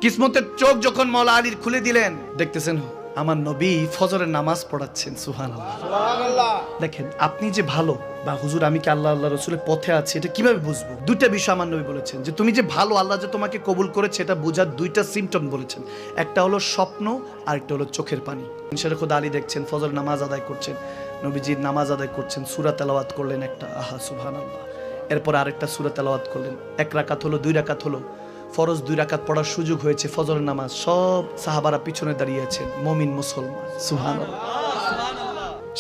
কিসমতের চোখ যখন মাওলা আলীর খুলে দিলেন, দেখতেছেন আমার নবী ফজরের নামাজ পড়াচ্ছেন। সুবহানাল্লাহ। দেখেন আপনি যে ভালো বা হুজুর আমি কি আল্লাহ রসুলের পথে আছি এটা কিভাবে বুঝবো? দুইটা বিষয় আমার নবী বলেছেন, যে তুমি যে ভালো, আল্লাহ যে তোমাকে কবুল করেছে এটা বোঝার দুইটা সিমটম বলেছেন। একটা হলো স্বপ্ন, আর একটা হলো চোখের পানি। শেরে খোদা আলী দেখছেন ফজর নামাজ আদায় করছেন, নবীজির নামাজ আদায় করছেন, সূরা তেলাওয়াত করলেন একটা, আহা সুবহানাল্লাহ। এরপর আরেকটা সূরা তেলাওয়াত করলেন, এক রাকাত হলো, দুই রাকাত হলো, ফরজ 2 রাকাত পড়ার সুযোগ হয়েছে, ফজরের নামাজ। সব সাহাবারা পিছনে দাঁড়িয়ে আছেন, মুমিন মুসলমান। সুবহানাল্লাহ।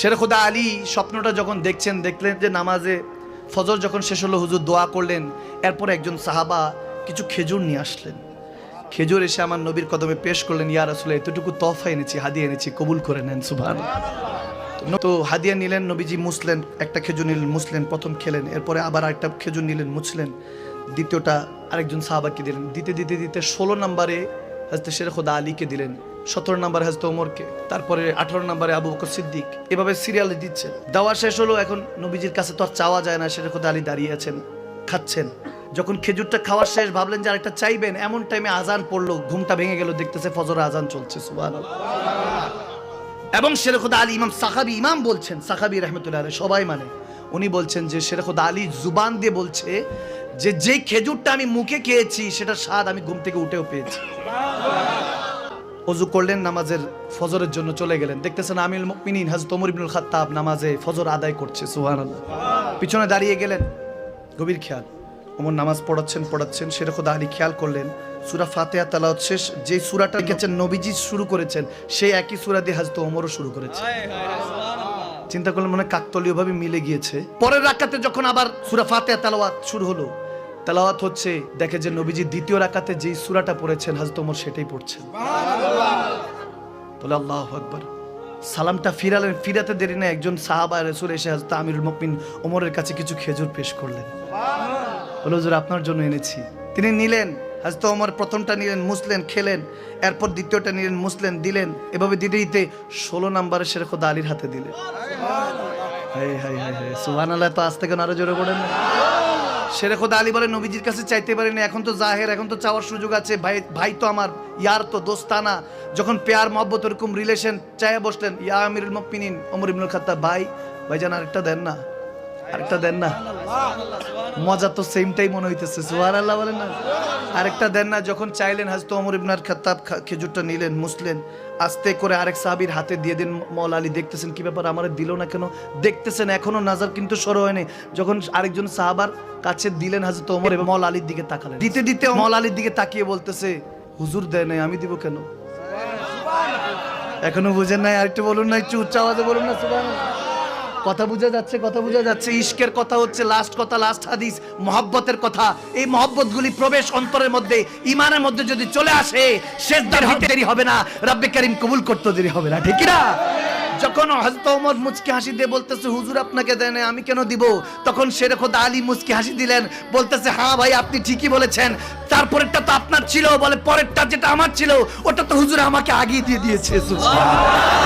শেরে খোদা আলী স্বপ্নটা যখন দেখছেন, দেখলেন যে নামাজে ফজর যখন শেষ হলো, হুজুর দোয়া করলেন, এরপর একজন সাহাবা কিছু খেজুর নিয়ে আসলেন। খেজুর এসে আমার নবীর কদমে পেশ করলেন, ইয়া রাসূলুল্লাহ এতটুকু তোহফা এনেছি, হাদিয়া এনেছি, কবুল করে নেন। সুবহানাল্লাহ। তো হাদিয়া নিলেন, নবীজি মুছলেন, একটা খেজুর নিলেন, মুছলেন, প্রথম খেলেন, এরপরে আবার আরেকটা খেজুর নিলেন, মুছলেন, দ্বিতীয়টা আরেকজন সাহাবাকে দিলেন, দিতে দিতে দিতে 16 নম্বরে হযরত শেরে খোদা আলীকে দিলেন, 17 নম্বরে হযরত ওমরকে, তারপরে 18 নম্বরে আবু বকর সিদ্দিক, এভাবে সিরিয়ালে দিচ্ছে। দেওয়া শেষ হলো, এখন নবীজির কাছে তো আর চাওয়া যায় না, শেরে খোদা আলী দাঁড়িয়ে আছেন, খাচ্ছেন। যখন খেজুরটা খাওয়ার শেষ, ভাবলেন যে আরেকটা চাইবেন, এমন টাইমে আজান পড়লো, ঘুমটা ভেঙে গেল, দেখতেছে ফজরের আজান চলছে। সুবহানাল্লাহ। এবং শেরে খোদা আলী ইমাম বলছেন, সাহাবী রাহমাতুল্লাহ আলাইহি সবাই মানে, উনি বলছেন যে শেরে খোদা আলী জুবান দিয়ে বলছে যে যেই খেজুরটা আমি মুখে খেয়েছি সেটা স্বাদ আমি ঘুম থেকে উঠেও পেয়েছি। ওযু করলেন, নামাজের ফজরের জন্য চলে গেলেন, দেখতেছেন আমিরুল মুমিনিন হযরত ওমর ইবনুল খাত্তাব নামাজে ফজর আদায় করছে। সুবহানাল্লাহ। পিছনে দাঁড়িয়ে গেলেন, গভীর খেয়াল, ওমর নামাজ পড়াচ্ছেন, শেরে খোদা আলী খেয়াল করলেন সূরা ফাতিহা তেলাওয়াত শেষ, যে সূরাটা লিখেছেন নবীজি শুরু করেছেন, সেই একই সূরা দিয়ে হযরত ওমরও শুরু করেছে। চিন্তা করলেন মনে কাকতালীয় ভাবে মিলে গিয়েছে। পরের রাকাতে যখন আবার সূরা ফাতিহা তেলাওয়াত শুরু হলো, তেলাওয়াত হচ্ছে, দেখে যে নবীজি দ্বিতীয় রাকাতে যেই সূরাটা পড়েছেন হযরত ওমর সেটাই পড়ছেন। সুবহানাল্লাহ। বলে আল্লাহু আকবার। সালামটা ফিরালেন, ফিরাতে দেরি না, একজন সাহাবা রাসূল এসে হযরত আমিরুল মুমিনিন ওমরের কাছে কিছু খেজুর পেশ করলেন। সুবহানাল্লাহ। বলে হুজুর আপনার জন্য এনেছি। তিনি নিলেন, হযরত ওমর প্রথমটা নিলেন, মুছলেন, খেলেন, এরপর দ্বিতীয়টা নিলেন, মুছলেন, দিলেন, এভাবে দিতে দিতে 16 নম্বরে শেরে খোদা আলীর হাতে দিলেন। হায় হায় হায় হায় সুবহানাল্লাহ। তো আজ থেকে আরো জোরে পড়েন না। শেরে খোদা আলী বলে নবীজির কাছে চাইতে পারেনি, এখন তো জাহের, এখন তো চাওয়ার সুযোগ আছে, ভাই তো আমার, ইয়ার তো দোস্তানা, যখন পেয়ার মহব্বত এরকম রিলেশন, চাইয়া বসলেন, ইয়া আমিরুল মুমিনিন ওমর ইবনুল খাত্তাব, ভাইজান আরেকটা দেন না, আরেকটা দেন না। মজা তো সেমটাই মনে হইতেছে। সুবহানাল্লাহ বলেন না, আরেকটা দেন না। যখন চাইলেন হযরত ওমর ইবনুল খাত্তাব খেজুরটা নিলেন, মুছলেন, আস্তে করে আরেক সাহাবীর হাতে দিয়ে দেন। মাওলা আলী দেখতেছেন কি ব্যাপার, আমারে দিল না কেন, দেখতেছেন এখনো নাজার কিন্তু সর হয়নি। যখন আরেকজন সাহাবার কাছে দিলেন হযরত ওমর, এবং মাওলা আলীর দিকে তাকালেন, দিতে দিতে মাওলা আলীর দিকে তাকিয়ে বলতেছে, হুজুর দেয় নাই, আমি দিব কেন? এখনো বুঝেন নাই? আরেকটু বলুন না, একটু উচ্চ আওয়াজে বলুন না। সুবহানাল্লাহ। কথা বোঝা যাচ্ছে, কথা বোঝা যাচ্ছে। ইশকের কথা হচ্ছে লাস্ট কথা, লাস্ট হাদিস, মহব্বতের কথা। এই মহব্বতগুলি প্রবেশ অন্তরের মধ্যে, ঈমানের মধ্যে যদি চলে আসে, সেজদার হতে দেরি হবে না, রব্বে কারীম কবুল করতে দেরি হবে না, ঠিক কি না? যখন হযরত ওমর মুচকি হাসি দিয়ে বলতেছে, হুজুর আপনাকে দেন, আমি কেন দিব? তখন শেরে খোদা আলী মুচকি হাসি দিলেন, বলতেছে, হ্যাঁ ভাই আপনি ঠিকই বলেছেন, তারপরেরটা তো আপনার ছিল, বলে পরেরটা যেটা আমার ছিল ওটা তো হুজুর আমাকে আগিয়ে দিয়ে দিয়েছে। সুবহানাল্লাহ।